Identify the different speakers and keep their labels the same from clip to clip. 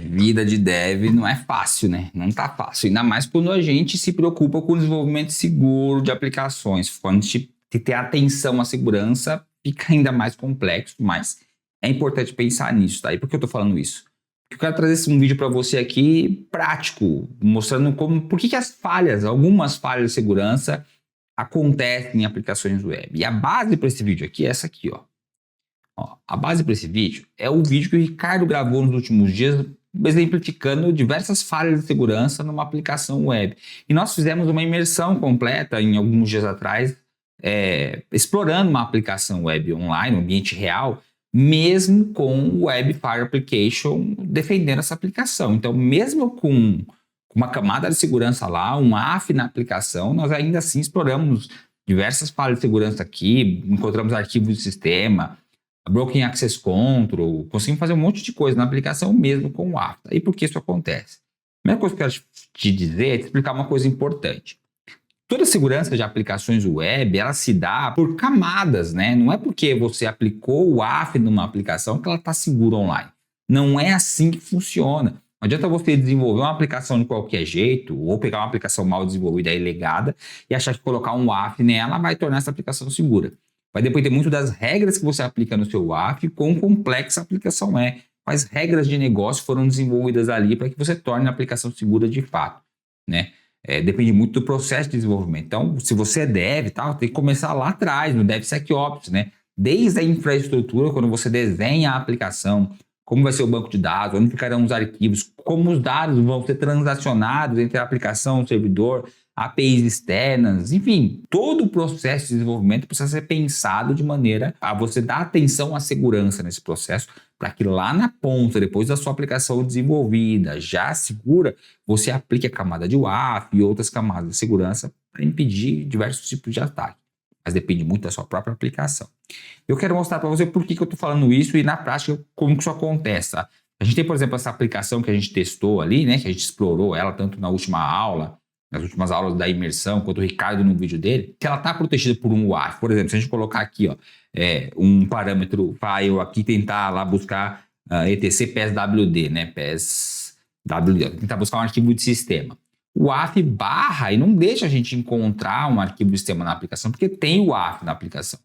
Speaker 1: Vida de dev não é fácil, né? Não tá fácil. Ainda mais quando a gente se preocupa com o desenvolvimento seguro de aplicações. Quando a gente ter atenção à segurança, fica ainda mais complexo, mas é importante pensar nisso, tá? E por que eu tô falando isso? Porque eu quero trazer um vídeo para você aqui prático, mostrando por que as falhas, algumas falhas de segurança acontecem em aplicações web. E a base para esse vídeo aqui é essa aqui, ó. A base para esse vídeo é o vídeo que o Ricardo gravou nos últimos dias, exemplificando diversas falhas de segurança numa aplicação web. E nós fizemos uma imersão completa em alguns dias atrás, explorando uma aplicação web online, um ambiente real, mesmo com o Web Fire Application defendendo essa aplicação. Então, mesmo com uma camada de segurança lá, um AF na aplicação, nós ainda assim exploramos diversas falhas de segurança aqui, encontramos arquivos de sistema, Broken Access Control, conseguimos fazer um monte de coisa na aplicação mesmo com o AF. E por que isso acontece? A primeira coisa que eu quero te dizer é te explicar uma coisa importante. Toda a segurança de aplicações web, ela se dá por camadas, né? Não é porque você aplicou o AF numa aplicação que ela está segura online. Não é assim que funciona. Não adianta você desenvolver uma aplicação de qualquer jeito ou pegar uma aplicação mal desenvolvida e legada e achar que colocar um AF nela vai tornar essa aplicação segura. Vai depender muito das regras que você aplica no seu AF, quão complexa a aplicação é, quais regras de negócio foram desenvolvidas ali para que você torne a aplicação segura de fato, né? Depende muito do processo de desenvolvimento. Então, se você é dev, tem que começar lá atrás, no DevSecOps, né? Desde a infraestrutura, quando você desenha a aplicação, como vai ser o banco de dados, onde ficarão os arquivos, como os dados vão ser transacionados entre a aplicação e o servidor, APIs externas, enfim, todo o processo de desenvolvimento precisa ser pensado de maneira a você dar atenção à segurança nesse processo, para que lá na ponta, depois da sua aplicação desenvolvida, já segura, você aplique a camada de WAF e outras camadas de segurança para impedir diversos tipos de ataque. Mas depende muito da sua própria aplicação. Eu quero mostrar para você por que eu estou falando isso e na prática como que isso acontece, tá? A gente tem, por exemplo, essa aplicação que a gente testou ali, né, que a gente explorou ela tanto na última aula, nas últimas aulas da imersão, quanto o Ricardo no vídeo dele, que ela está protegida por um WAF. Por exemplo, se a gente colocar aqui um parâmetro file aqui, tentar lá buscar etc PSWD, né? PSWD, tentar buscar um arquivo de sistema. O WAF barra e não deixa a gente encontrar um arquivo de sistema na aplicação, porque tem o WAF na aplicação.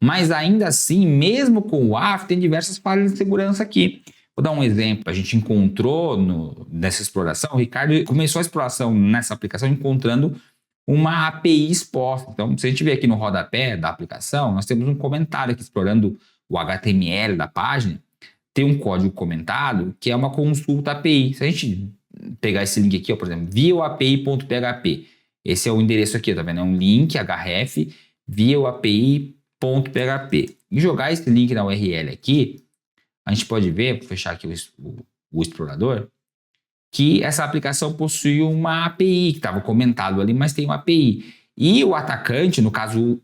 Speaker 1: Mas ainda assim, mesmo com o WAF, tem diversas falhas de segurança aqui. Vou dar um exemplo. A gente encontrou nessa exploração, o Ricardo começou a exploração nessa aplicação encontrando uma API exposta. Então, se a gente ver aqui no rodapé da aplicação, nós temos um comentário aqui explorando o HTML da página. Tem um código comentado que é uma consulta API. Se a gente pegar esse link aqui, por exemplo, viewapi.php. Esse é o endereço aqui, tá vendo? É um link href viewapi.php. E jogar esse link na URL aqui, a gente pode ver, vou fechar aqui o explorador, que essa aplicação possui uma API, que estava comentado ali, mas tem uma API. E o atacante, no caso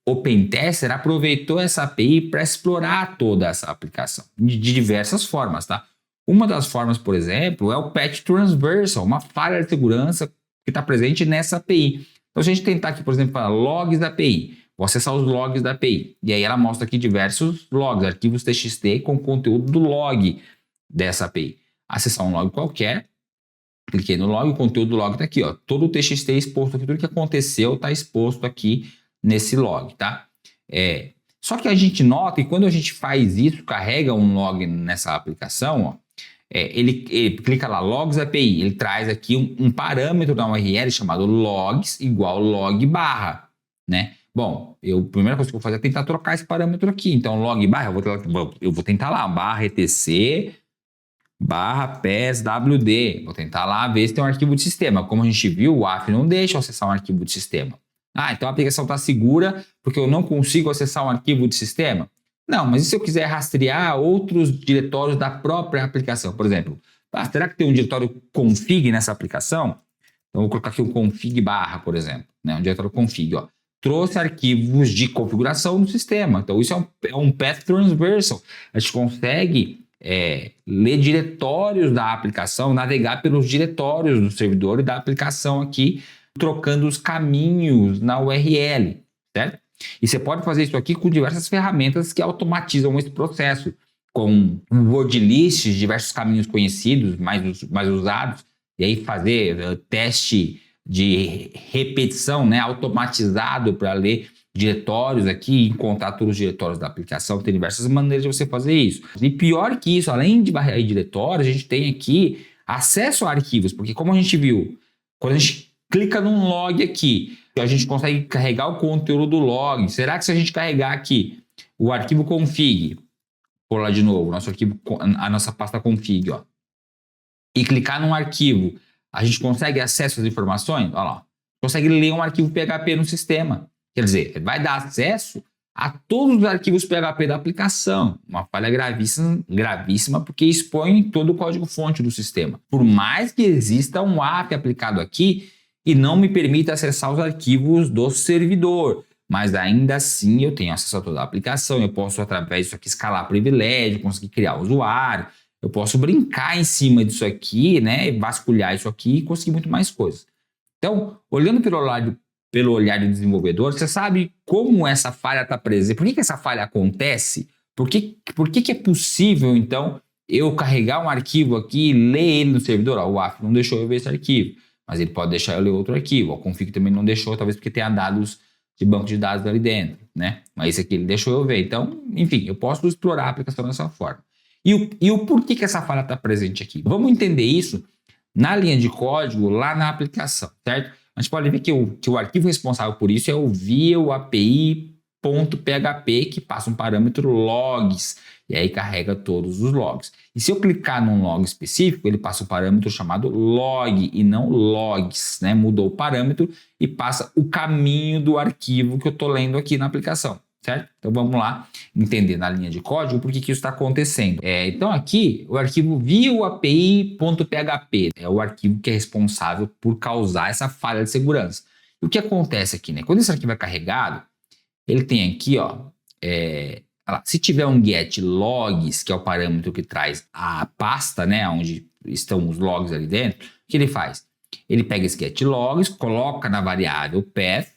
Speaker 1: o Pentester, aproveitou essa API para explorar toda essa aplicação, de diversas formas, tá? Uma das formas, por exemplo, é o Patch Transversal, uma falha de segurança que está presente nessa API. Então, se a gente tentar aqui, por exemplo, falar logs da API, vou acessar os logs da API. E aí ela mostra aqui diversos logs, arquivos TXT com conteúdo do log dessa API. Acessar um log qualquer, cliquei no log, o conteúdo do log está aqui, ó. Todo o TXT exposto aqui, tudo que aconteceu está exposto aqui nesse log, tá? Só que a gente nota que quando a gente faz isso, carrega um log nessa aplicação, ó, ele clica lá, logs API, ele traz aqui um parâmetro da URL chamado logs igual log barra, né? Bom, a primeira coisa que eu vou fazer é tentar trocar esse parâmetro aqui. Então, log barra, eu vou tentar lá, barra etc, barra pswd. Vou tentar lá ver se tem um arquivo de sistema. Como a gente viu, o AF não deixa eu acessar um arquivo de sistema. Então a aplicação está segura porque eu não consigo acessar um arquivo de sistema? Não, mas e se eu quiser rastrear outros diretórios da própria aplicação? Por exemplo, será que tem um diretório config nessa aplicação? Então, eu vou colocar aqui um config barra, por exemplo, né? Um diretório config, ó. Trouxe arquivos de configuração no sistema. Então, isso é um path transversal. A gente consegue ler diretórios da aplicação, navegar pelos diretórios do servidor e da aplicação aqui, trocando os caminhos na URL, certo? E você pode fazer isso aqui com diversas ferramentas que automatizam esse processo. com word lists, diversos caminhos conhecidos, mais usados, e aí fazer teste de repetição, né, automatizado para ler diretórios aqui, encontrar todos os diretórios da aplicação. Tem diversas maneiras de você fazer isso. E pior que isso, além de varrer diretórios, a gente tem aqui acesso a arquivos, porque como a gente viu, quando a gente clica num log aqui, a gente consegue carregar o conteúdo do log. Será que se a gente carregar aqui o arquivo config, por lá de novo, nosso arquivo, a nossa pasta config, ó, e clicar num arquivo, a gente consegue acesso às informações? Olha lá, consegue ler um arquivo PHP no sistema. Quer dizer, vai dar acesso a todos os arquivos PHP da aplicação. Uma falha gravíssima porque expõe todo o código-fonte do sistema. Por mais que exista um API aplicado aqui e não me permita acessar os arquivos do servidor, mas ainda assim eu tenho acesso a toda a aplicação, eu posso através disso aqui escalar privilégio, conseguir criar usuário, eu posso brincar em cima disso aqui, né, vasculhar isso aqui e conseguir muito mais coisas. Então, olhando pelo olhar do desenvolvedor, você sabe como essa falha está presente, por que essa falha acontece, por que é possível, então, eu carregar um arquivo aqui e ler ele no servidor. O AF não deixou eu ver esse arquivo, mas ele pode deixar eu ler outro arquivo. O config também não deixou, talvez porque tenha dados de banco de dados ali dentro, né? Mas esse aqui ele deixou eu ver. Então, enfim, eu posso explorar a aplicação dessa forma. E o porquê que essa falha está presente aqui? Vamos entender isso na linha de código, lá na aplicação, certo? A gente pode ver que o arquivo responsável por isso é o view API.php, que passa um parâmetro logs, e aí carrega todos os logs. E se eu clicar num log específico, ele passa um parâmetro chamado log e não logs, né? Mudou o parâmetro e passa o caminho do arquivo que eu estou lendo aqui na aplicação, certo? Então vamos lá entender na linha de código por que isso está acontecendo. Então aqui o arquivo view API.php é o arquivo que é responsável por causar essa falha de segurança. E o que acontece aqui, né? Quando esse arquivo é carregado, ele tem aqui, ó, se tiver um get logs, que é o parâmetro que traz a pasta, né, onde estão os logs ali dentro, o que ele faz? Ele pega esse get logs, coloca na variável path,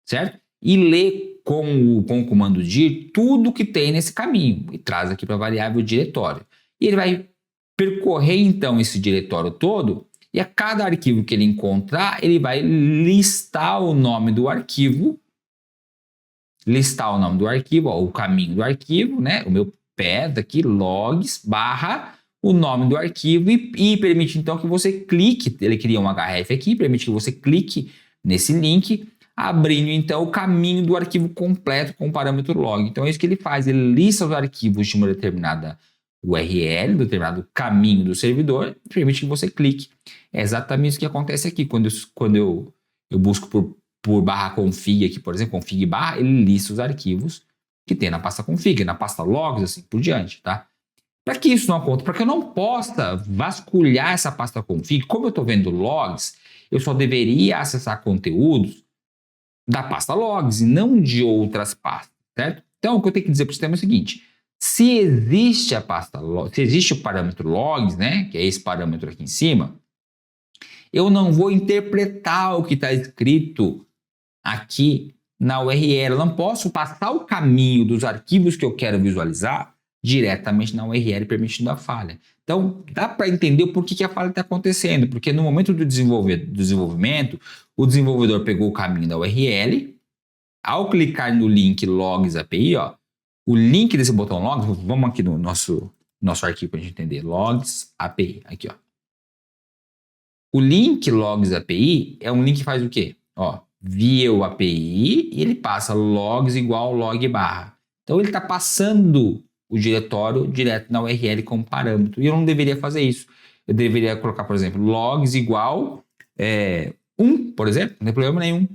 Speaker 1: certo? E lê com o comando dir tudo que tem nesse caminho e traz aqui para a variável diretório. E ele vai percorrer então esse diretório todo e a cada arquivo que ele encontrar, ele vai listar o nome do arquivo, ó, o caminho do arquivo, né? O meu path aqui, logs, barra o nome do arquivo e permite então que você clique, ele cria um href aqui, permite que você clique nesse link, abrindo então o caminho do arquivo completo com o parâmetro log. Então é isso que ele faz, ele lista os arquivos de uma determinada URL, determinado caminho do servidor, e permite que você clique. É exatamente isso que acontece aqui, quando eu busco por barra config aqui, por exemplo, config barra, ele lista os arquivos que tem na pasta config, na pasta logs, assim por diante, tá? Para que isso não aconteça, para que eu não possa vasculhar essa pasta config, como eu estou vendo logs, eu só deveria acessar conteúdos da pasta logs e não de outras pastas, certo? Então, o que eu tenho que dizer para o sistema é o seguinte: se existe a pasta se existe o parâmetro logs, né, que é esse parâmetro aqui em cima, eu não vou interpretar o que está escrito aqui na URL. Eu não posso passar o caminho dos arquivos que eu quero visualizar diretamente na URL, permitindo a falha. Então, dá para entender o porquê que a falha está acontecendo, porque no momento do desenvolvimento, o desenvolvedor pegou o caminho da URL, ao clicar no link logs API, ó, o link desse botão logs, vamos aqui no nosso arquivo para a gente entender, logs API, aqui ó. O link logs API é um link que faz o quê? Ó, view API e ele passa logs igual log barra. Então ele está passando o diretório direto na URL como parâmetro. E eu não deveria fazer isso. Eu deveria colocar, por exemplo, logs igual 1, por exemplo, não tem problema nenhum,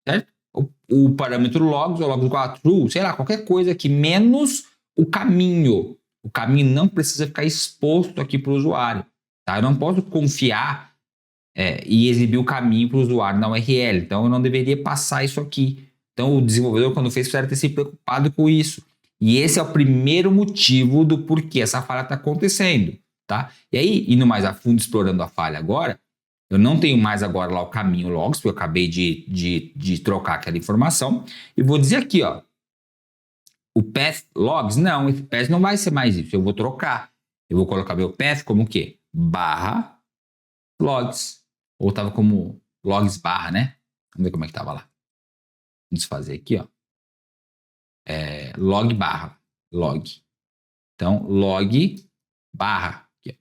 Speaker 1: certo? O parâmetro logs ou logs igual a true, sei lá, qualquer coisa aqui, menos o caminho. O caminho não precisa ficar exposto aqui para o usuário, tá? Eu não posso confiar e exibir o caminho para o usuário na URL. Então, eu não deveria passar isso aqui. Então, o desenvolvedor, quando fez, precisava ter se preocupado com isso. E esse é o primeiro motivo do porquê essa falha está acontecendo, tá? E aí, indo mais a fundo, explorando a falha agora, eu não tenho mais agora lá o caminho logs, porque eu acabei de trocar aquela informação. E vou dizer aqui, ó, o path logs, não, esse path não vai ser mais isso. Eu vou trocar. Eu vou colocar meu path como o quê? Barra logs. Ou estava como logs barra, né? Vamos ver como é que estava lá. Vamos fazer aqui, ó. Log barra. Log. Então, log barra. Aqui,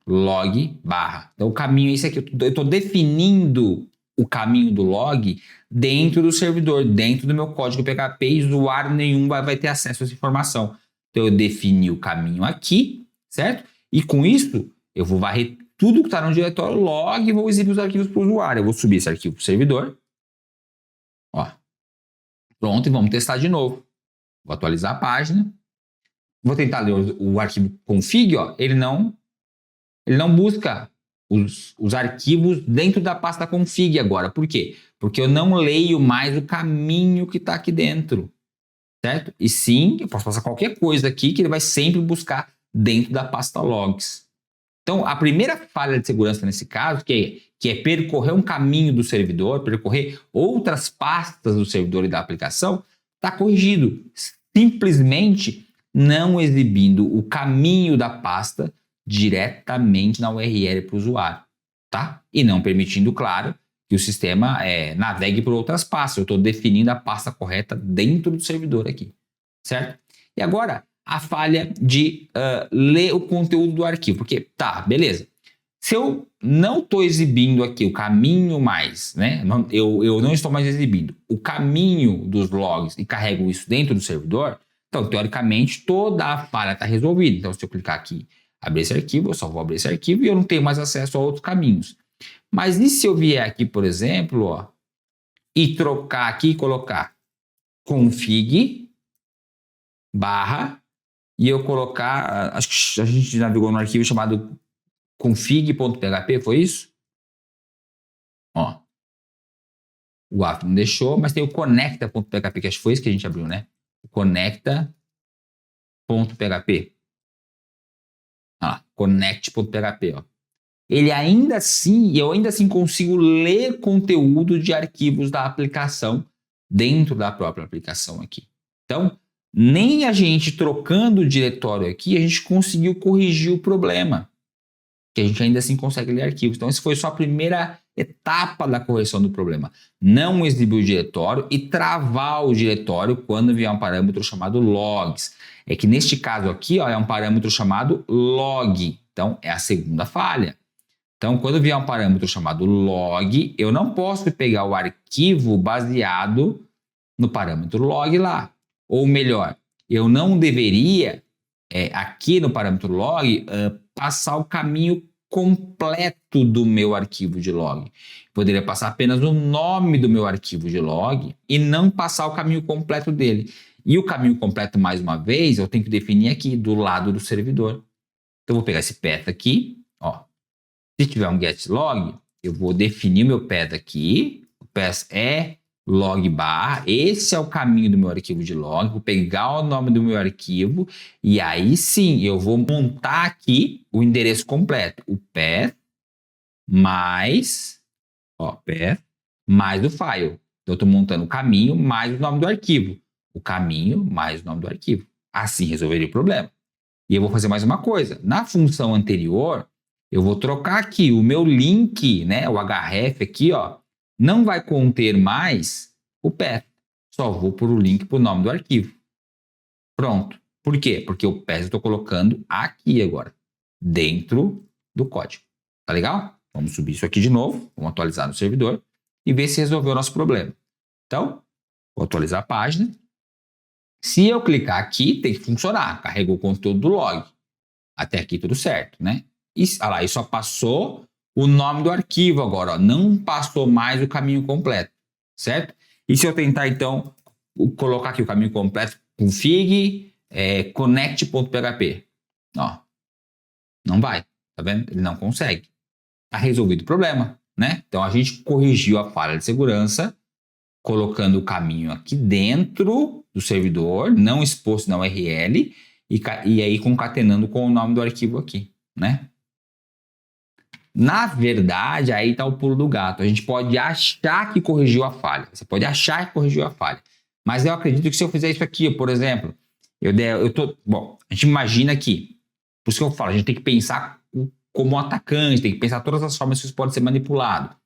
Speaker 1: ó. Log barra. Então, o caminho é esse aqui. Eu estou definindo o caminho do log dentro do servidor, dentro do meu código PHP, e usuário nenhum vai ter acesso a essa informação. Então, eu defini o caminho aqui, certo? E com isso, eu vou varrer tudo que está no diretório log e vou exibir os arquivos para o usuário. Eu vou subir esse arquivo para o servidor. Ó. Pronto, e vamos testar de novo. Vou atualizar a página. Vou tentar ler o arquivo config, ó. Ele não busca os arquivos dentro da pasta config agora. Por quê? Porque eu não leio mais o caminho que está aqui dentro, certo? E sim, eu posso passar qualquer coisa aqui que ele vai sempre buscar dentro da pasta logs. Então, a primeira falha de segurança nesse caso, que é percorrer um caminho do servidor, percorrer outras pastas do servidor e da aplicação, está corrigido. Simplesmente não exibindo o caminho da pasta diretamente na URL para o usuário, tá? E não permitindo, claro, que o sistema navegue por outras pastas. Eu estou definindo a pasta correta dentro do servidor aqui, certo? E agora, a falha de ler o conteúdo do arquivo, porque, tá, beleza. Se eu não estou exibindo aqui o caminho mais, né? Eu não estou mais exibindo o caminho dos logs e carrego isso dentro do servidor, então, teoricamente, toda a falha está resolvida. Então, se eu clicar aqui, abrir esse arquivo, eu só vou abrir esse arquivo e eu não tenho mais acesso a outros caminhos. Mas e se eu vier aqui, por exemplo, ó, e trocar aqui e colocar config barra e eu colocar, acho que a gente navegou no arquivo chamado config.php, foi isso? Ó, o auto não deixou, mas tem o conecta.php, que acho que foi isso que a gente abriu, né? O conecta.php. Ah, connect.php, ó. Eu ainda assim consigo ler conteúdo de arquivos da aplicação dentro da própria aplicação aqui. Então, nem a gente trocando o diretório aqui, a gente conseguiu corrigir o problema. Que a gente ainda assim consegue ler arquivos. Então, essa foi só a primeira etapa da correção do problema. Não exibir o diretório e travar o diretório quando vier um parâmetro chamado logs. É que neste caso aqui, ó, é um parâmetro chamado log. Então, é a segunda falha. Então, quando vier um parâmetro chamado log, eu não posso pegar o arquivo baseado no parâmetro log lá. Ou melhor, eu não deveria, aqui no parâmetro log, passar o caminho completo do meu arquivo de log. Poderia passar apenas o nome do meu arquivo de log e não passar o caminho completo dele. E o caminho completo, mais uma vez, eu tenho que definir aqui do lado do servidor. Então, eu vou pegar esse path aqui, ó. Se tiver um get log, eu vou definir meu path aqui. O path é log barra. Esse é o caminho do meu arquivo de log. Vou pegar o nome do meu arquivo e aí sim eu vou montar aqui o endereço completo. O path mais, ó, path mais o file. Então eu estou montando o caminho mais o nome do arquivo. O caminho mais o nome do arquivo. Assim resolveria o problema. E eu vou fazer mais uma coisa. Na função anterior, eu vou trocar aqui o meu link, né, o href aqui, ó, não vai conter mais o path. Só vou pôr o link para o nome do arquivo. Pronto. Por quê? Porque o path eu estou colocando aqui agora, dentro do código. Tá legal? Vamos subir isso aqui de novo, vamos atualizar no servidor e ver se resolveu o nosso problema. Então, vou atualizar a página. Se eu clicar aqui, tem que funcionar. Carregou o conteúdo do log. Até aqui tudo certo, né? E olha lá, só passou o nome do arquivo agora, ó, não passou mais o caminho completo, certo? E se eu tentar, então, colocar aqui o caminho completo, config, connect.php, ó, não vai, tá vendo? Ele não consegue. Tá resolvido o problema, né? Então, a gente corrigiu a falha de segurança, colocando o caminho aqui dentro do servidor, não exposto na URL, e aí concatenando com o nome do arquivo aqui, né? Na verdade, aí está o pulo do gato. A gente pode achar que corrigiu a falha. Você pode achar que corrigiu a falha. Mas eu acredito que se eu fizer isso aqui, por exemplo, bom, a gente imagina aqui. Por isso que eu falo, a gente tem que pensar como um atacante, tem que pensar todas as formas que isso pode ser manipulado.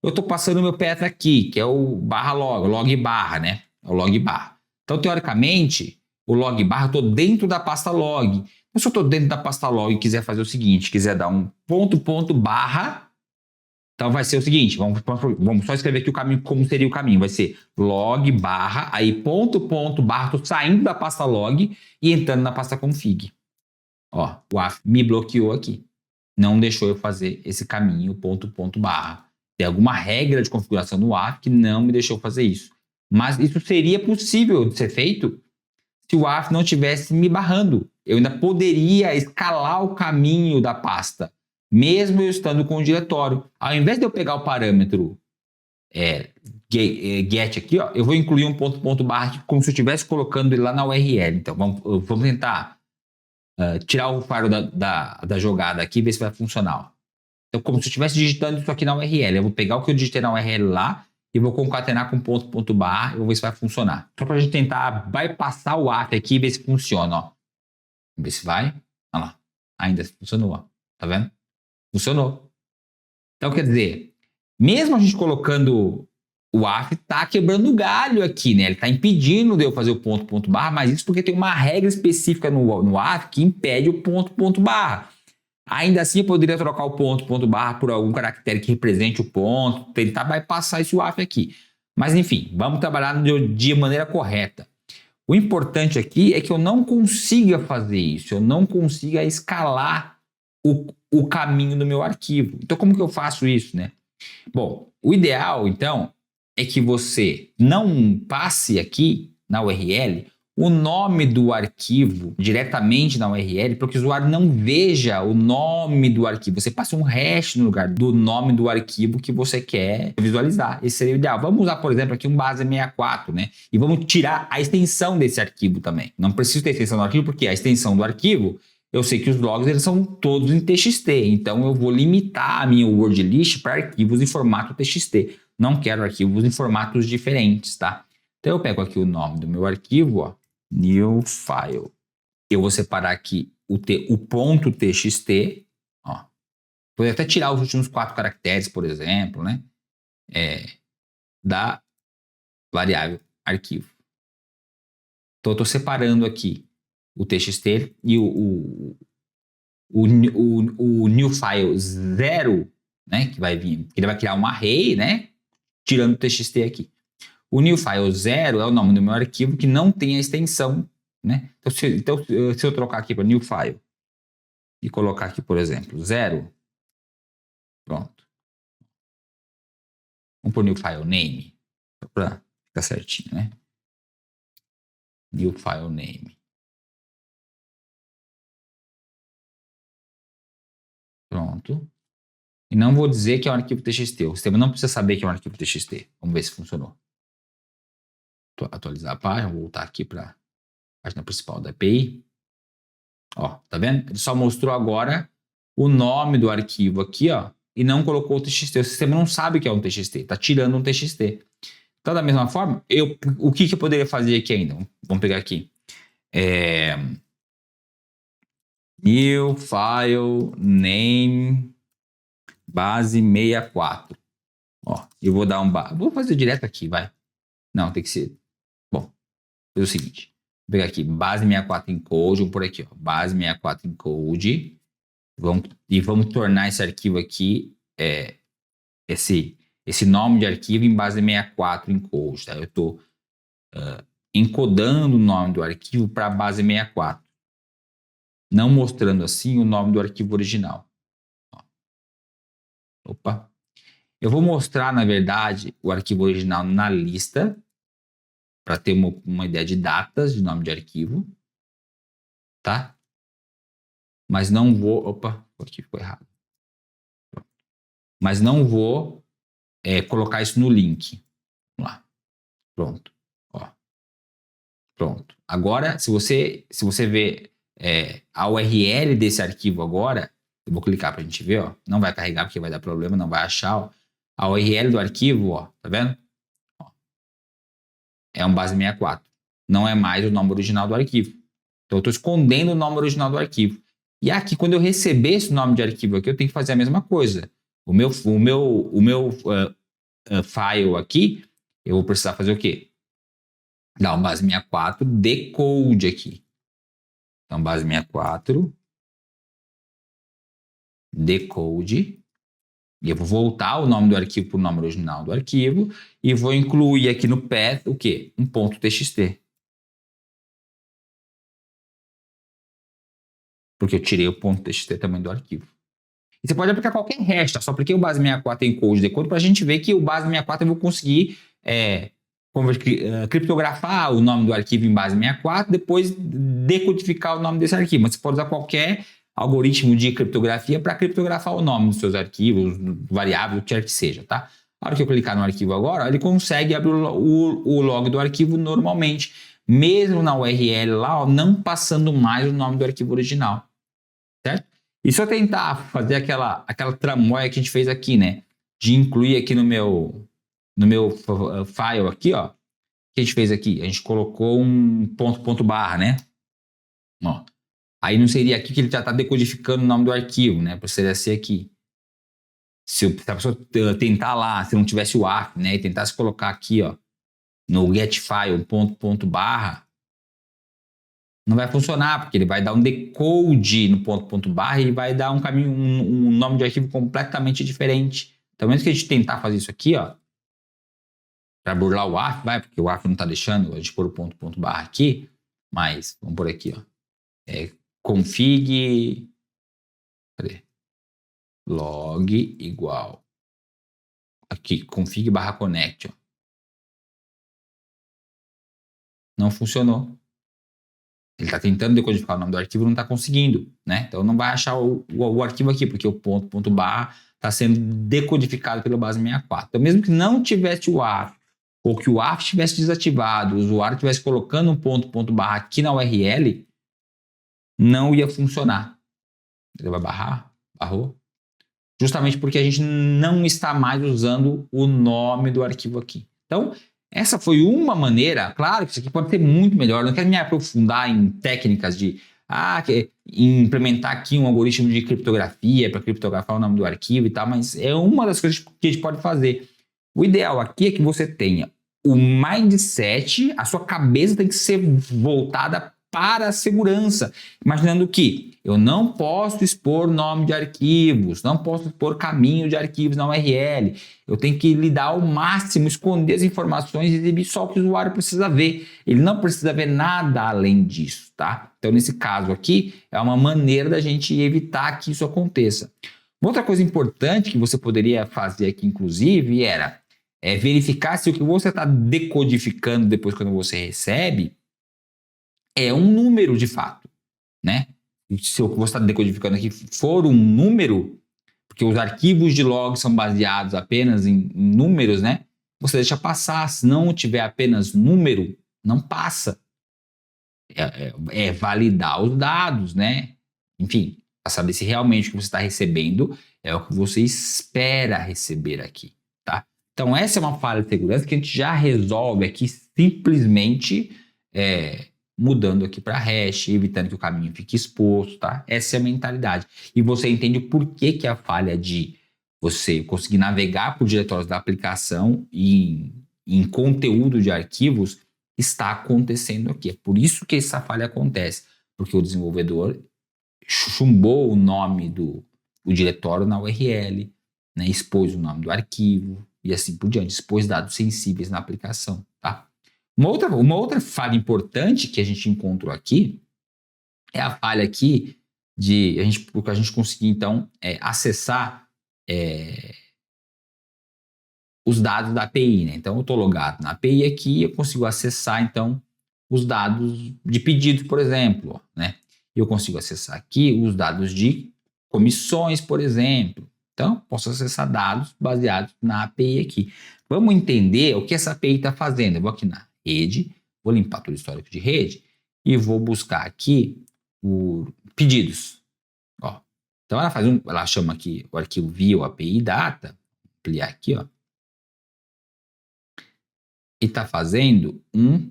Speaker 1: Eu estou passando o meu path aqui, que é o barra log barra, né? É o log barra. Então, teoricamente, o log barra, eu estou dentro da pasta log. Então, se eu estou dentro da pasta log e quiser fazer o seguinte, quiser dar um ponto barra, então vai ser o seguinte, vamos só escrever aqui o caminho, como seria o caminho. Vai ser log barra, aí ponto barra, estou saindo da pasta log e entrando na pasta config. Ó, o AF me bloqueou aqui. Não deixou eu fazer esse caminho ponto barra. Tem alguma regra de configuração no AF que não me deixou fazer isso. Mas isso seria possível de ser feito se o AF não estivesse me barrando. Eu ainda poderia escalar o caminho da pasta, mesmo eu estando com o diretório. Ao invés de eu pegar o parâmetro get aqui, ó, eu vou incluir um ponto barra aqui, como se eu estivesse colocando ele lá na URL. Então, vamos tentar tirar o faro da jogada aqui e ver se vai funcionar. Ó. Então, como se eu estivesse digitando isso aqui na URL. Eu vou pegar o que eu digitei na URL lá e vou concatenar com ponto barra e vou ver se vai funcionar. Só para a gente tentar bypassar o AF aqui e ver se funciona. Ó. Vamos ver se vai. Olha lá. Ainda funcionou. Ó. Tá vendo? Funcionou. Então, quer dizer, mesmo a gente colocando o AF, tá quebrando galho aqui, né? Ele tá impedindo de eu fazer o ponto barra, mas isso porque tem uma regra específica no AF que impede o ponto barra. Ainda assim, eu poderia trocar o ponto barra por algum caractere que represente o ponto, tentar bypassar esse AF aqui. Mas, enfim, vamos trabalhar de maneira correta. O importante aqui é que eu não consiga fazer isso, eu não consiga escalar o caminho do meu arquivo. Então, como que eu faço isso, né? Bom, o ideal, então, é que você não passe aqui na URL o nome do arquivo diretamente na URL, para que o usuário não veja o nome do arquivo. Você passa um hash no lugar do nome do arquivo que você quer visualizar. Esse seria o ideal. Vamos usar, por exemplo, aqui um base64, né? E vamos tirar a extensão desse arquivo também. Não preciso ter extensão do arquivo, porque a extensão do arquivo, eu sei que os logs eles são todos em TXT. Então, eu vou limitar a minha word list para arquivos em formato TXT. Não quero arquivos em formatos diferentes, tá? Então, eu pego aqui o nome do meu arquivo, ó. New file. Eu vou separar aqui o ponto .txt, ó. Vou até tirar os últimos 4 caracteres, por exemplo, né? Da variável arquivo. Então, eu estou separando aqui o txt e o new file 0, né? Que vai vir, ele vai criar um array, né? Tirando o txt aqui. O new file 0 é o nome do meu arquivo que não tem a extensão, né? Então, se eu trocar aqui para new file e colocar aqui, por exemplo, 0, pronto. Vamos por new file name, para ficar certinho, né? New file name. Pronto. E não vou dizer que é um arquivo TXT. O sistema não precisa saber que é um arquivo TXT. Vamos ver se funcionou. Atualizar a página, vou voltar aqui para a página principal da API. Ó, tá vendo? Ele só mostrou agora o nome do arquivo aqui, ó, e não colocou o TXT. O sistema não sabe que é um TXT, tá tirando um TXT. Então, da mesma forma, o que eu poderia fazer aqui ainda? Vamos pegar aqui. New file name base 64. Ó, eu vou dar vou fazer direto aqui, vai. Não, tem que ser. Bom, é o seguinte. Vou pegar aqui base 64 encode, vamos por aqui, ó, base 64 encode. Vamos tornar esse arquivo aqui, esse nome de arquivo em base 64 encode. Tá? Eu estou encodando o nome do arquivo para a base 64. Não mostrando assim o nome do arquivo original. Ó. Opa. Eu vou mostrar, na verdade, o arquivo original na lista, para ter uma ideia de datas de nome de arquivo. Tá? Mas não vou... Opa, aqui ficou errado. Mas não vou colocar isso no link. Vamos lá. Pronto. Ó. Pronto. Agora, se você ver a URL desse arquivo agora, Eu vou clicar para a gente ver, ó. Não vai carregar porque vai dar problema, não vai achar, ó. A URL do arquivo, ó, tá vendo? Ó, é um base 64. Não é mais o nome original do arquivo. Então eu estou escondendo o nome original do arquivo. E aqui, quando eu receber esse nome de arquivo aqui, eu tenho que fazer a mesma coisa. O meu file aqui, eu vou precisar fazer o quê? Dar um base 64 decode aqui. Então, base 64 decode. E eu vou voltar o nome do arquivo para o nome original do arquivo e vou incluir aqui no path o quê? Um ponto .txt. Porque eu tirei o ponto .txt também do arquivo. E você pode aplicar qualquer hash, tá? Só apliquei o base 64 encode decode para a gente ver que o base 64 eu vou conseguir criptografar o nome do arquivo em base 64, depois decodificar o nome desse arquivo. Mas você pode usar qualquer algoritmo de criptografia para criptografar o nome dos seus arquivos, variável, o que quer que seja, tá? Na hora que eu clicar no arquivo agora, ele consegue abrir o log do arquivo normalmente, mesmo na URL lá, ó, não passando mais o nome do arquivo original, certo? E se eu tentar fazer aquela tramóia que a gente fez aqui, né? De incluir aqui no meu file aqui, ó. O que a gente fez aqui? A gente colocou um ponto barra, né? Ó. Aí não seria aqui que ele já está decodificando o nome do arquivo, né? Seria ser aqui. Se a pessoa tentar lá, se não tivesse o ARF, né? E tentasse colocar aqui, ó, no getFile ponto barra, não vai funcionar, porque ele vai dar um decode no ponto barra e vai dar um caminho, um nome de arquivo completamente diferente. Então, mesmo que a gente tentar fazer isso aqui, ó, para burlar o ARF, vai, porque o ARF não está deixando a gente pôr o ponto barra aqui, mas vamos por aqui, ó. Config log igual aqui, config barra connect, ó. Não funcionou. Ele está tentando decodificar o nome do arquivo e não está conseguindo, né? Então não vai achar o arquivo aqui, porque o ponto barra está sendo decodificado pela base 64. Então, mesmo que não tivesse o ARF, ou que o ARF estivesse desativado, o usuário estivesse colocando um ponto barra aqui na URL, não ia funcionar. Ele vai barrar, barrou. Justamente porque a gente não está mais usando o nome do arquivo aqui. Então, essa foi uma maneira, claro que isso aqui pode ser muito melhor, não quero me aprofundar em técnicas de implementar aqui um algoritmo de criptografia para criptografar o nome do arquivo e tal, mas é uma das coisas que a gente pode fazer. O ideal aqui é que você tenha o mindset, a sua cabeça tem que ser voltada para a segurança, imaginando que eu não posso expor nome de arquivos, não posso expor caminho de arquivos na URL, eu tenho que lidar ao máximo, esconder as informações e exibir só o que o usuário precisa ver, ele não precisa ver nada além disso, tá? Então nesse caso aqui, é uma maneira da gente evitar que isso aconteça. Uma outra coisa importante que você poderia fazer aqui, inclusive, era verificar se o que você está decodificando depois quando você recebe é um número de fato, né? E se o que você está decodificando aqui for um número, porque os arquivos de log são baseados apenas em números, né? Você deixa passar. Se não tiver apenas número, não passa. É validar os dados, né? Enfim, para saber se realmente o que você está recebendo é o que você espera receber aqui, tá? Então, essa é uma falha de segurança que a gente já resolve aqui simplesmente mudando aqui para hash, evitando que o caminho fique exposto, tá? Essa é a mentalidade. E você entende o porquê que a falha de você conseguir navegar por diretórios da aplicação e em conteúdo de arquivos está acontecendo aqui. É por isso que essa falha acontece, porque o desenvolvedor chumbou o nome do diretório na URL, né? Expôs o nome do arquivo e assim por diante, expôs dados sensíveis na aplicação, tá? Uma outra falha importante que a gente encontrou aqui é a falha aqui de a gente conseguir, então, acessar os dados da API, né? Então, eu estou logado na API aqui, eu consigo acessar, então, os dados de pedidos, por exemplo, né? Eu consigo acessar aqui os dados de comissões, por exemplo. Então, posso acessar dados baseados na API aqui. Vamos entender o que essa API está fazendo. Eu vou aqui na rede, vou limpar todo o histórico de rede e vou buscar aqui o pedidos. Ó, Então ela chama aqui o arquivo via API data, vou ampliar aqui, ó, e está fazendo um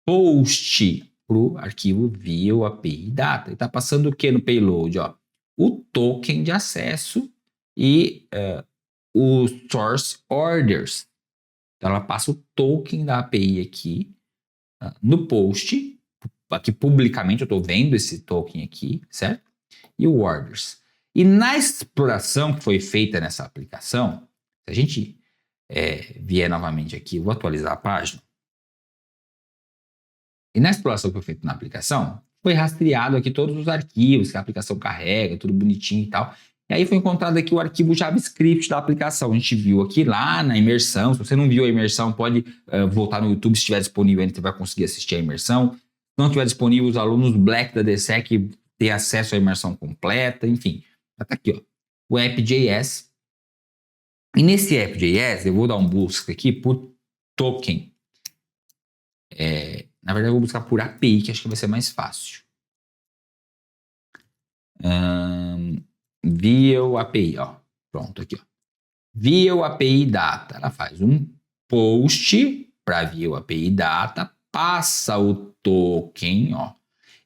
Speaker 1: post para o arquivo via API data. E está passando o que no payload? Ó? O token de acesso e os source orders. Então ela passa o token da API aqui no post. Aqui publicamente eu estou vendo esse token aqui, certo? E o orders. E na exploração que foi feita nessa aplicação, se a gente vier novamente aqui, eu vou atualizar a página. E na exploração que foi feita na aplicação, foi rastreado aqui todos os arquivos que a aplicação carrega, tudo bonitinho e tal. E aí foi encontrado aqui o arquivo JavaScript da aplicação. A gente viu aqui lá na imersão. Se você não viu a imersão, pode voltar no YouTube. Se estiver disponível, ainda você vai conseguir assistir a imersão. Se não estiver disponível, os alunos Black da DSEC têm acesso à imersão completa. Enfim, está aqui, ó, o app.js. E nesse app.js, eu vou dar um busca aqui por token. Na verdade, eu vou buscar por API, que acho que vai ser mais fácil. Via API, ó. Pronto, aqui, ó. Via API data. Ela faz um post para via API data, passa o token, ó.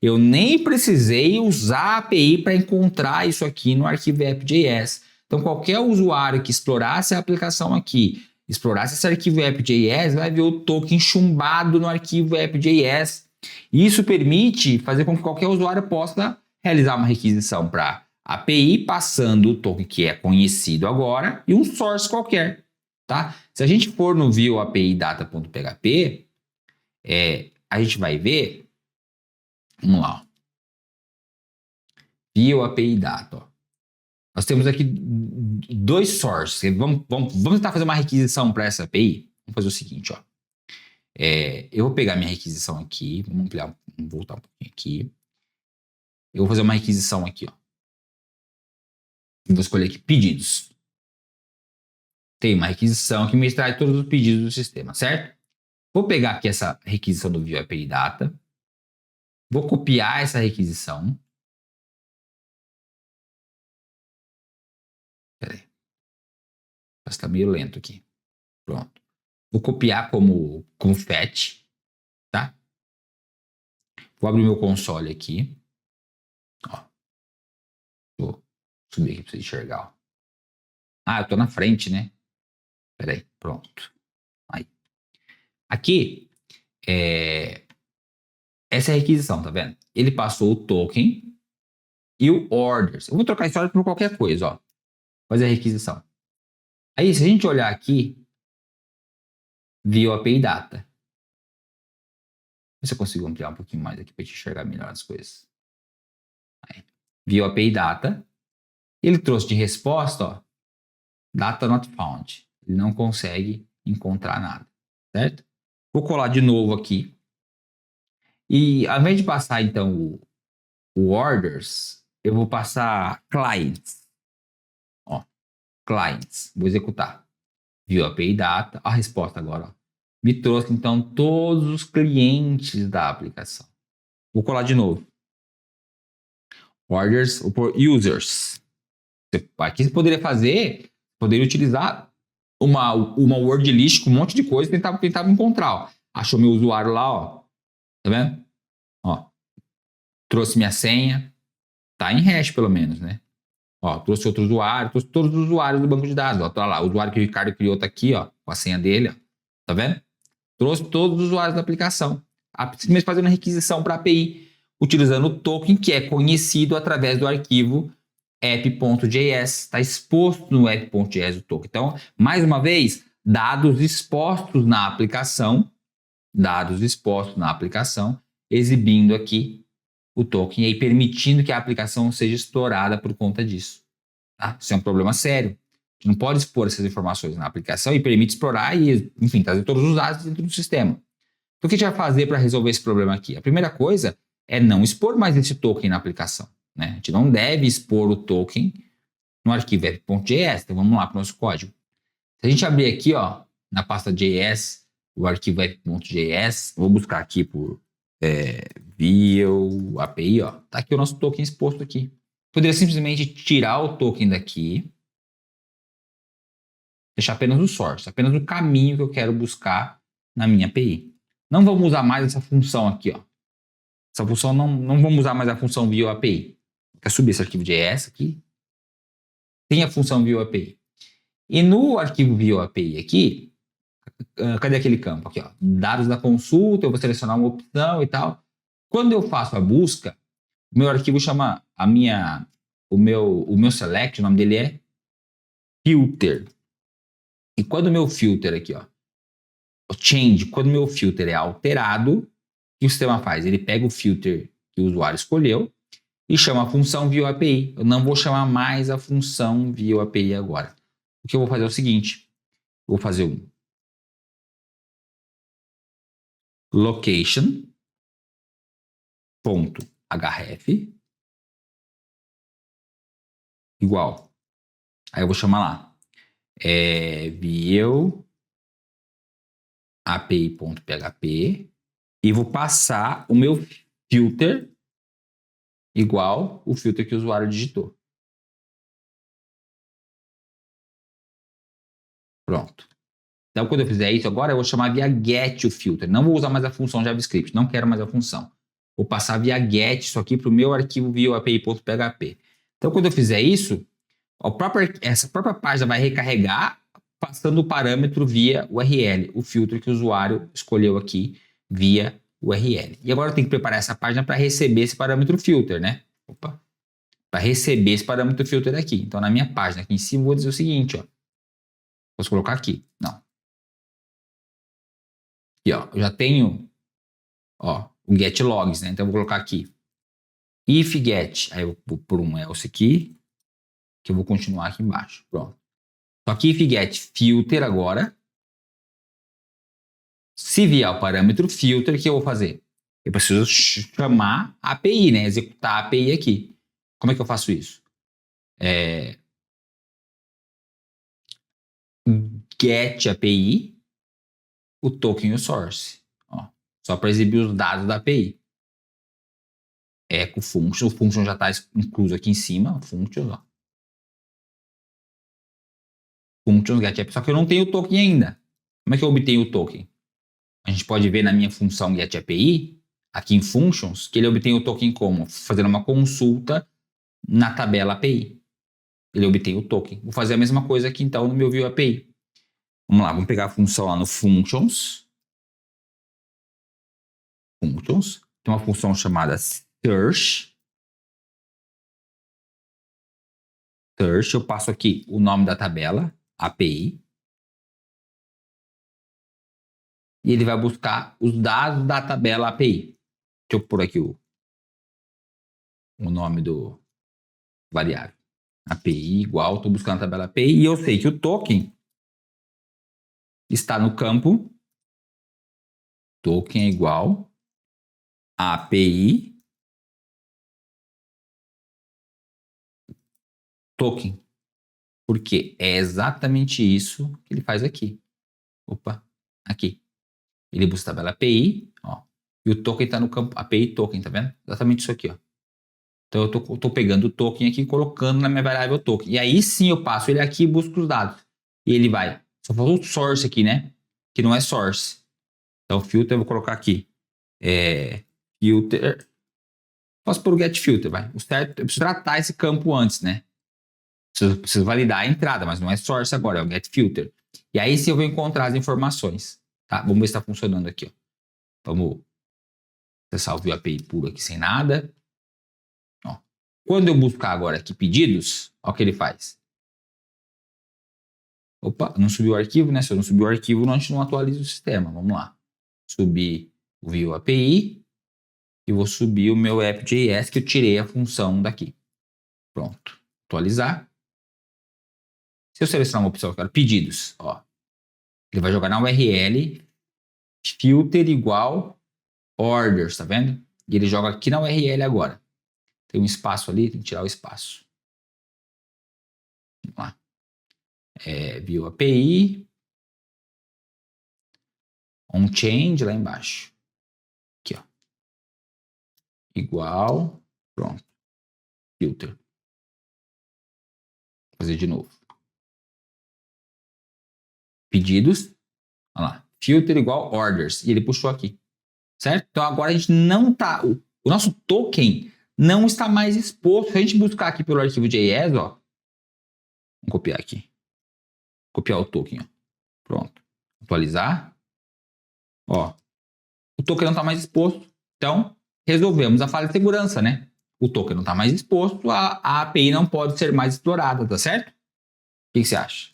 Speaker 1: Eu nem precisei usar a API para encontrar isso aqui no arquivo app.js. Então, qualquer usuário que explorasse a aplicação aqui, explorasse esse arquivo app.js, vai ver o token chumbado no arquivo app.js. Isso permite fazer com que qualquer usuário possa realizar uma requisição para API, passando o token que é conhecido agora e um source qualquer, tá? Se a gente for no view API data.php, a gente vai ver, vamos lá, ó. View API data, ó. Nós temos aqui dois sources. Vamos tentar fazer uma requisição para essa API. Vamos fazer o seguinte, ó. Eu vou pegar minha requisição aqui, vamos ampliar, vamos voltar um pouquinho aqui. Eu vou fazer uma requisição aqui, ó. Eu vou escolher aqui pedidos. Tem uma requisição que me extrai todos os pedidos do sistema, certo? Vou pegar aqui essa requisição do view API data. Vou copiar essa requisição. Espera aí. Está meio lento aqui. Pronto. Vou copiar como fetch, tá? Vou abrir meu console aqui. Ó. Vou subir aqui para você enxergar, ó. Ah, eu tô na frente, né? Espera aí. Pronto. Aí. Aqui, essa é a requisição, tá vendo? Ele passou o token e o orders. Eu vou trocar esse order por qualquer coisa, ó. Fazer a requisição. Aí, se a gente olhar aqui, view API data. Vê se eu consigo ampliar um pouquinho mais aqui para te enxergar melhor as coisas. Aí. View API data. Ele trouxe de resposta, ó, data not found. Ele não consegue encontrar nada, certo? Vou colar de novo aqui. E ao invés de passar, então, o orders, eu vou passar clients. Ó, clients. Vou executar. View API data. A resposta agora, ó. Me trouxe, então, todos os clientes da aplicação. Vou colar de novo. Orders ou por users. Aqui você poderia utilizar uma word list com um monte de coisa e tentava encontrar. Ó. Achou meu usuário lá, ó. Tá vendo? Ó. Trouxe minha senha. Tá em hash, pelo menos, né? Ó, trouxe outro usuário, trouxe todos os usuários do banco de dados. Ó, tá lá, o usuário que o Ricardo criou tá aqui, ó, com a senha dele, ó. Tá vendo? Trouxe todos os usuários da aplicação. Simplesmente fazendo a requisição para a API, utilizando o token que é conhecido através do arquivo app.js. Está exposto no app.js o token. Então, mais uma vez, dados expostos na aplicação, exibindo aqui o token e aí permitindo que a aplicação seja explorada por conta disso. Tá? Isso é um problema sério. A gente não pode expor essas informações na aplicação e permite explorar e, enfim, trazer todos os dados dentro do sistema. Então, o que a gente vai fazer para resolver esse problema aqui? A primeira coisa é não expor mais esse token na aplicação. Né? A gente não deve expor o token no arquivo app.js. Então, vamos lá para o nosso código. Se a gente abrir aqui, ó, na pasta JS, o arquivo app.js, vou buscar aqui por View API, ó. Tá aqui o nosso token exposto aqui. Poderia simplesmente tirar o token daqui, deixar apenas o source, apenas o caminho que eu quero buscar na minha API. Não vamos usar mais essa função aqui, ó. Essa função não vamos usar mais a função View API. Quer subir esse arquivo JS aqui? Tem a função View API. E no arquivo View API aqui, cadê aquele campo aqui, ó? Dados da consulta, eu vou selecionar uma opção e tal. Quando eu faço a busca, o meu arquivo chama o meu select, o nome dele é filter. E quando o meu filter aqui, ó, o change, quando o meu filter é alterado, o que o sistema faz? Ele pega o filter que o usuário escolheu e chama a função View API. Eu não vou chamar mais a função View API agora. O que eu vou fazer é o seguinte, eu vou fazer um location.href igual. Aí eu vou chamar lá view api.php e vou passar o meu filter igual o filter que o usuário digitou. Pronto. Então, quando eu fizer isso agora, eu vou chamar via get o filter. Não vou usar mais a função JavaScript. Não quero mais a função. Vou passar via get isso aqui para o meu arquivo view api.php. Então, quando eu fizer isso, essa própria página vai recarregar passando o parâmetro via URL, o filtro que o usuário escolheu aqui via URL. E agora eu tenho que preparar essa página para receber esse parâmetro filter, né? Opa. Para receber esse parâmetro filter aqui. Então, na minha página aqui em cima, eu vou dizer o seguinte, ó. Posso colocar aqui? Não. Aqui, ó. Eu já tenho, ó, o get logs, né? Então, eu vou colocar aqui if get. Aí eu vou por um else aqui, que eu vou continuar aqui embaixo. Pronto. Só que if get filter agora, se vier o parâmetro filter, o que eu vou fazer? Eu preciso chamar a API, né? Executar a API aqui. Como é que eu faço isso? Get API, o token e o source. Ó, só para exibir os dados da API. Echo function, o function já está incluso aqui em cima, functions, ó. Functions get API, só que eu não tenho o token ainda. Como é que eu obtenho o token? A gente pode ver na minha função get API, aqui em functions, que ele obtém o token como? Fazendo uma consulta na tabela API. Ele obtém o token. Vou fazer a mesma coisa aqui então no meu view API. Vamos lá, vamos pegar a função lá no functions. Functions. Tem uma função chamada search. Search, eu passo aqui o nome da tabela, API. E ele vai buscar os dados da tabela API. Deixa eu pôr aqui o nome do variável. API igual, estou buscando a tabela API e eu sei que o token está no campo token é igual a API token. Porque é exatamente isso que ele faz aqui. Opa, aqui. Ele busca a tabela API, ó, e o token está no campo API token, tá vendo? Exatamente isso aqui, ó. Então eu tô pegando o token aqui e colocando na minha variável token. E aí sim eu passo ele aqui e busco os dados. E ele vai. Só faltou o source aqui, né? Que não é source. Então filter eu vou colocar aqui. Filter. Posso pôr o get filter, vai. O certo, eu preciso tratar esse campo antes, né? Preciso validar a entrada, mas não é source agora, é o get filter. E aí sim eu vou encontrar as informações. Tá? Vamos ver se está funcionando aqui, ó. Vamos acessar o view API puro aqui sem nada. Ó. Quando eu buscar agora aqui pedidos, olha o que ele faz. Opa, não subiu o arquivo, né? Se eu não subir o arquivo, a gente não atualiza o sistema. Vamos lá. Subir o view API e vou subir o meu app.js que eu tirei a função daqui. Pronto. Atualizar. Se eu selecionar uma opção, eu quero pedidos, ó. Ele vai jogar na URL filter igual orders, tá vendo? E ele joga aqui na URL agora. Tem um espaço ali, tem que tirar o espaço. Vamos lá. View API. On change lá embaixo. Aqui, ó. igual, pronto, filter. Vou fazer de novo. Pedidos, olha lá, filter igual orders, e ele puxou aqui, certo? Então agora a gente não tá, o nosso token não está mais exposto. Se a gente buscar aqui pelo arquivo JS, ó, vamos copiar aqui, copiar o token, ó, pronto, atualizar, ó, o token não está mais exposto, então resolvemos a falha de segurança, né? O token não está mais exposto, a API não pode ser mais explorada, tá certo? O que você acha?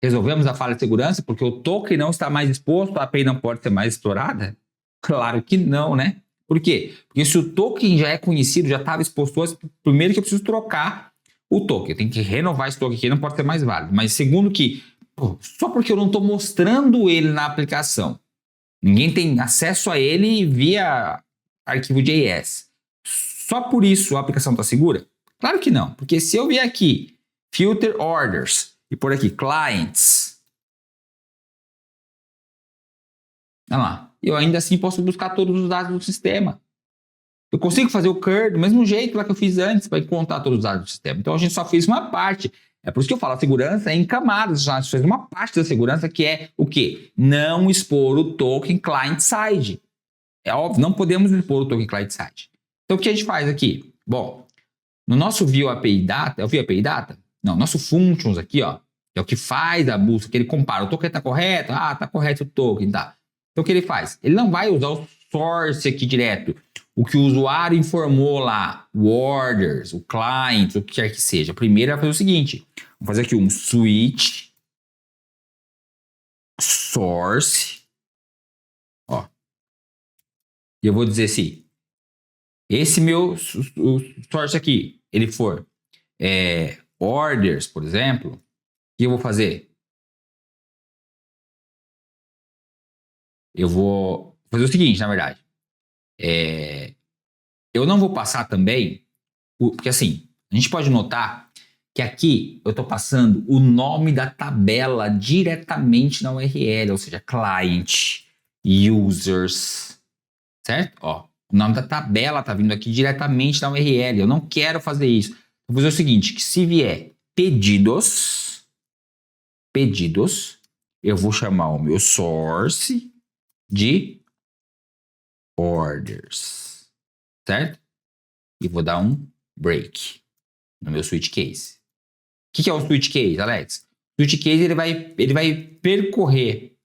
Speaker 1: Resolvemos a falha de segurança porque o token não está mais exposto, a API não pode ser mais explorada? Claro que não, né? Por quê? Porque se o token já é conhecido, já estava exposto antes, primeiro que eu preciso trocar o token, eu tenho que renovar esse token aqui, não pode ser mais válido. Mas segundo que, só porque eu não estou mostrando ele na aplicação, ninguém tem acesso a ele via arquivo JS. Só por isso a aplicação está segura? Claro que não, porque se eu vier aqui, filter orders, e por aqui, clients, olha lá, eu ainda assim posso buscar todos os dados do sistema. Eu consigo fazer o curl do mesmo jeito lá que eu fiz antes para encontrar todos os dados do sistema. Então a gente só fez uma parte. É por isso que eu falo, a segurança é em camadas. A gente fez uma parte da segurança que é o quê? Não expor o token client-side. É óbvio, não podemos expor o token client-side. Então o que a gente faz aqui? Bom, no nosso view API Data, é o view API Data? Não, nosso functions aqui, ó, é o que faz a busca, que ele compara. O token está correto? Ah, está correto o token, tá. Então o que ele faz? Ele não vai usar o source aqui direto. O que o usuário informou lá, o orders, o client, o que quer que seja. Primeiro vai fazer o seguinte, vamos fazer aqui um switch source, ó. E eu vou dizer assim, esse meu source aqui, ele for orders, por exemplo, o que eu vou fazer? Eu vou fazer o seguinte, na verdade. Eu não vou passar também, porque assim, a gente pode notar que aqui eu estou passando o nome da tabela diretamente na URL, ou seja, client, users, certo? Ó, o nome da tabela está vindo aqui diretamente na URL. Eu não quero fazer isso. Vou fazer o seguinte, que se vier pedidos, eu vou chamar o meu source de orders, certo? E vou dar um break no meu switch case. O que é o switch case, Alex? O switch case ele vai percorrer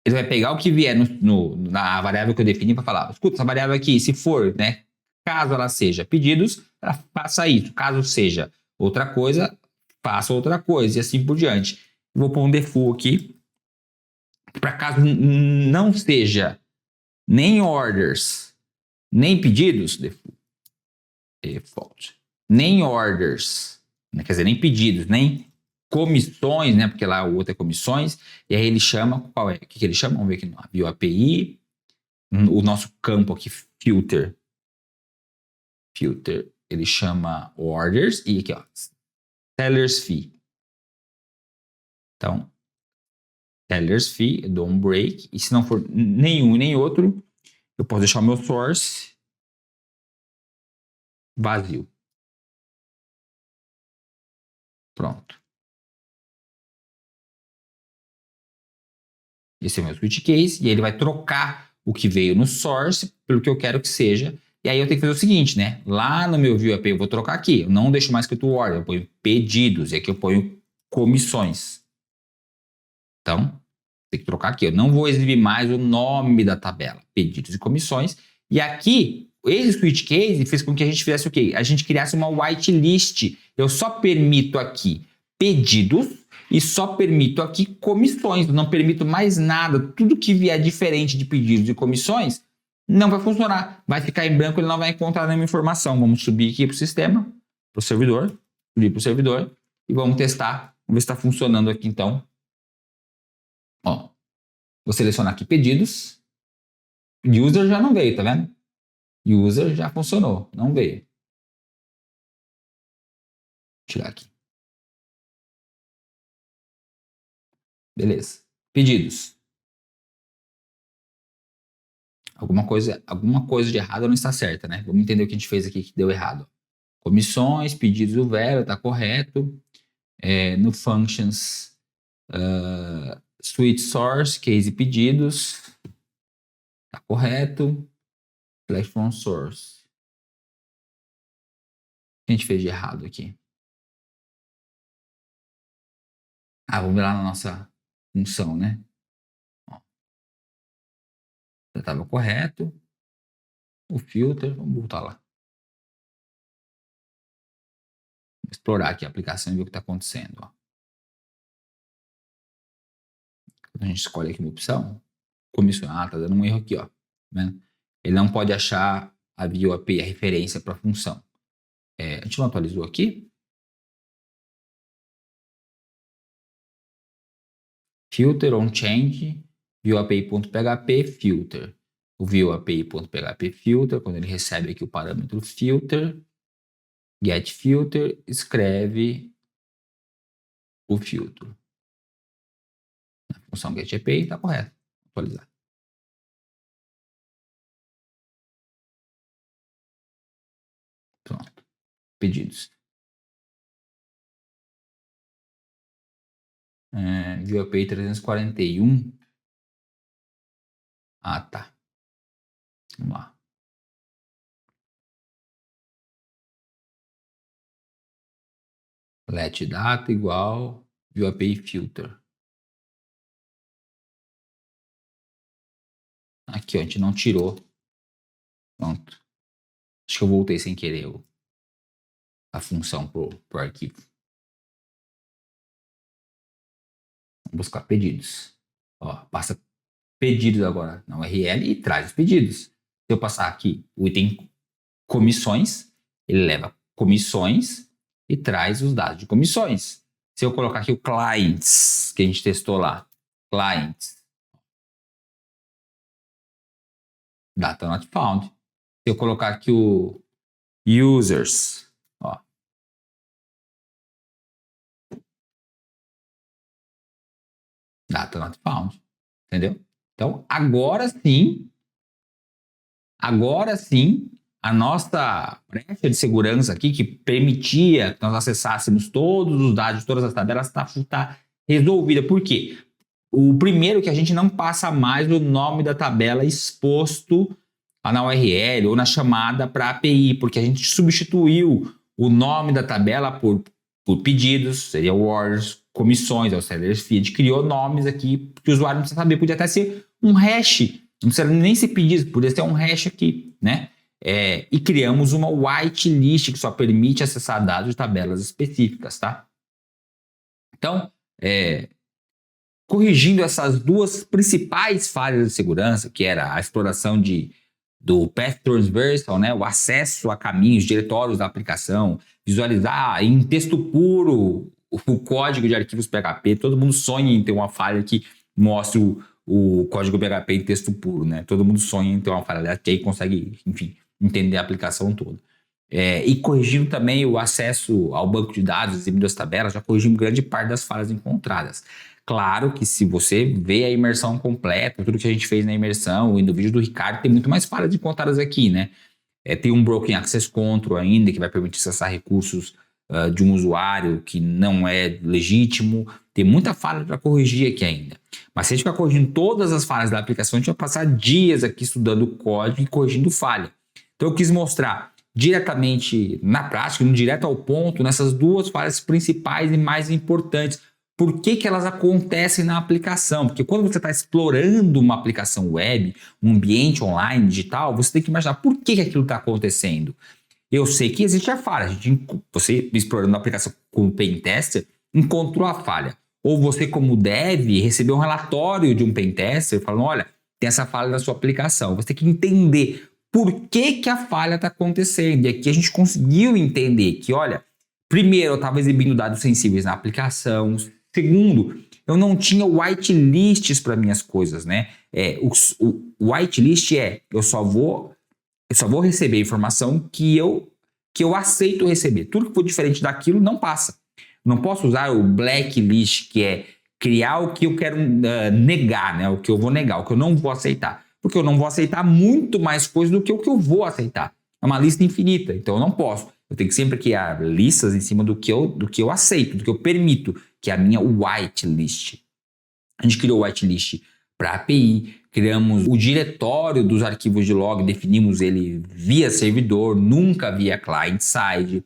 Speaker 1: ele vai pegar o que vier na variável que eu defini para falar, escuta, essa variável aqui, se for, né, caso ela seja pedidos, faça isso. Caso seja outra coisa, faça outra coisa e assim por diante. Vou pôr um default aqui para caso não seja nem orders, nem pedidos, default, nem orders, né, quer dizer, nem pedidos, nem comissões, né, porque lá o outro é comissões, e aí ele chama, qual é? O que ele chama? Vamos ver aqui no View API, o nosso campo aqui, filter, ele chama orders, e aqui, ó, seller's fee. Então, seller's fee, eu dou um break, e se não for nenhum e nem outro, eu posso deixar o meu source vazio. Pronto. Esse é o meu switch case, e aí ele vai trocar o que veio no source pelo que eu quero que seja. E aí eu tenho que fazer o seguinte, né? Lá no meu view API eu vou trocar aqui. Eu não deixo mais escrito order, eu ponho pedidos, e aqui eu ponho comissões. Então, tem que trocar aqui. Eu não vou exibir mais o nome da tabela, pedidos e comissões. E aqui, esse switch case fez com que a gente fizesse o quê? A gente criasse uma whitelist. Eu só permito aqui pedidos e só permito aqui comissões. Eu não permito mais nada. Tudo que vier diferente de pedidos e comissões não vai funcionar. Vai ficar em branco, ele não vai encontrar nenhuma informação. Vamos subir aqui para o sistema, para o servidor, subir para o servidor e vamos testar. Vamos ver se está funcionando aqui então. Ó, vou selecionar aqui pedidos. User já não veio, tá vendo? User já funcionou, não veio. Vou tirar aqui. Beleza. Pedidos. Alguma coisa de errado não está certa, né? Vamos entender o que a gente fez aqui que deu errado. Comissões, pedidos do Vero, está correto. No Functions, Suite Source, Case Pedidos, está correto. Select from Source. O que a gente fez de errado aqui? Vamos ver lá na nossa função, né? Já estava correto. O filter, vamos voltar lá. Vou explorar aqui a aplicação e ver o que está acontecendo. Ó. Quando a gente escolhe aqui uma opção, comissionar, tá dando um erro aqui, ó. Tá vendo? Ele não pode achar a view API a referência para a função. A gente não atualizou aqui? Filter on change, view API.php filter. O view API.php filter, quando ele recebe aqui o parâmetro filter, get filter, escreve o filtro. A função get API está correta. Atualizar. Pronto. Pedidos. View API 341. Tá. Vamos lá. Let data igual view API filter. Aqui, ó, a gente não tirou. Pronto. Acho que eu voltei sem querer a função pro arquivo. Vamos buscar pedidos. Ó, passa pedidos agora na URL e traz os pedidos. Se eu passar aqui o item comissões, ele leva comissões e traz os dados de comissões. Se eu colocar aqui o clients, que a gente testou lá, clients, data not found. Se eu colocar aqui o users, ó, data not found, entendeu? Então, agora sim, a nossa brecha de segurança aqui, que permitia que nós acessássemos todos os dados de todas as tabelas, está resolvida. Por quê? O primeiro que a gente não passa mais o nome da tabela exposto na URL ou na chamada para a API, porque a gente substituiu o nome da tabela por pedidos, seria orders, comissões, ou sellers fee. A gente criou nomes aqui que o usuário não precisa saber. Podia até ser um hash, não precisa nem ser pedido, podia ser um hash aqui, né? E criamos uma whitelist que só permite acessar dados de tabelas específicas, tá? Então, corrigindo essas duas principais falhas de segurança, que era a exploração do Path Transversal, né, o acesso a caminhos, diretórios da aplicação, visualizar em texto puro o código de arquivos PHP. Todo mundo sonha em ter uma falha que mostre o código PHP em texto puro, né? Todo mundo sonha em ter uma falha dessa, que aí consegue, enfim, entender a aplicação toda. E corrigindo também o acesso ao banco de dados, exibindo as tabelas, já corrigimos grande parte das falhas encontradas. Claro que se você vê a imersão completa, tudo que a gente fez na imersão e no vídeo do Ricardo, tem muito mais falhas encontradas aqui, né? Tem um Broken Access Control ainda, que vai permitir acessar recursos de um usuário que não é legítimo. Tem muita falha para corrigir aqui ainda. Mas se a gente ficar corrigindo todas as falhas da aplicação, a gente vai passar dias aqui estudando o código e corrigindo falha. Então eu quis mostrar diretamente na prática, direto ao ponto, nessas duas falhas principais e mais importantes. Por que elas acontecem na aplicação? Porque quando você está explorando uma aplicação web, um ambiente online, digital, você tem que imaginar por que aquilo está acontecendo. Eu sei que existe a falha. Você, explorando a aplicação como pentester, encontrou a falha. Ou você, como dev, recebeu um relatório de um pentester falando, olha, tem essa falha na sua aplicação. Você tem que entender por que a falha está acontecendo. E aqui a gente conseguiu entender que, olha, primeiro eu estava exibindo dados sensíveis na aplicação. Segundo, eu não tinha whitelists para minhas coisas, né? O whitelist eu só vou receber informação que eu aceito receber. Tudo que for diferente daquilo não passa. Não posso usar o blacklist, que é criar o que eu quero negar, né? O que eu vou negar, o que eu não vou aceitar. porque eu não vou aceitar muito mais coisas do que o que eu vou aceitar. É uma lista infinita, então eu não posso. Eu tenho que sempre criar listas em cima do que eu aceito, do que eu permito, que é a minha whitelist. A gente criou o whitelist para a API, criamos o diretório dos arquivos de log, definimos ele via servidor, nunca via client-side.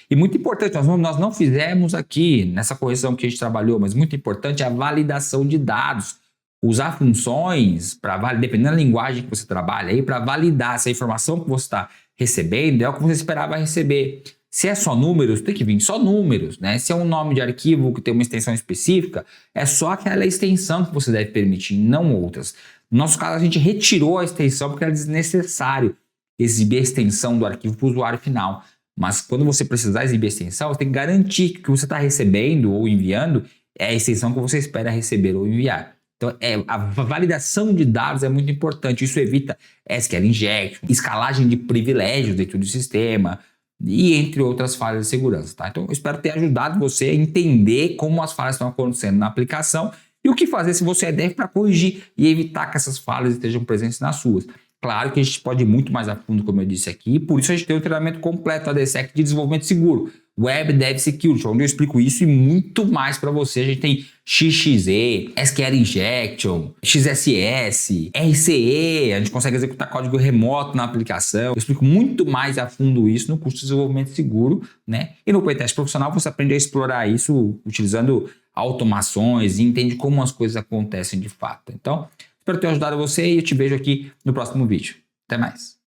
Speaker 1: E muito importante, nós não fizemos aqui, nessa correção que a gente trabalhou, mas muito importante é a validação de dados. Usar funções, dependendo da linguagem que você trabalha aí, para validar se a informação que você está recebendo é o que você esperava receber. Se é só números, tem que vir só números, né? Se é um nome de arquivo que tem uma extensão específica, é só aquela extensão que você deve permitir, não outras. No nosso caso, a gente retirou a extensão porque era desnecessário exibir a extensão do arquivo para o usuário final. Mas quando você precisar exibir a extensão, você tem que garantir que o que você está recebendo ou enviando é a extensão que você espera receber ou enviar. Então, a validação de dados é muito importante. Isso evita SQL injection, escalagem de privilégios dentro do sistema e entre outras falhas de segurança. Tá? Então, eu espero ter ajudado você a entender como as falhas estão acontecendo na aplicação e o que fazer se você é dev para corrigir e evitar que essas falhas estejam presentes nas suas. Claro que a gente pode ir muito mais a fundo, como eu disse aqui, por isso a gente tem o treinamento completo da DSEC de desenvolvimento seguro, Web Dev Security, onde eu explico isso e muito mais para você. A gente tem XXE, SQL Injection, XSS, RCE, a gente consegue executar código remoto na aplicação. Eu explico muito mais a fundo isso no curso de desenvolvimento seguro, né? E no Pentest Profissional você aprende a explorar isso utilizando automações e entende como as coisas acontecem de fato. Então, espero ter ajudado você e eu te vejo aqui no próximo vídeo. Até mais!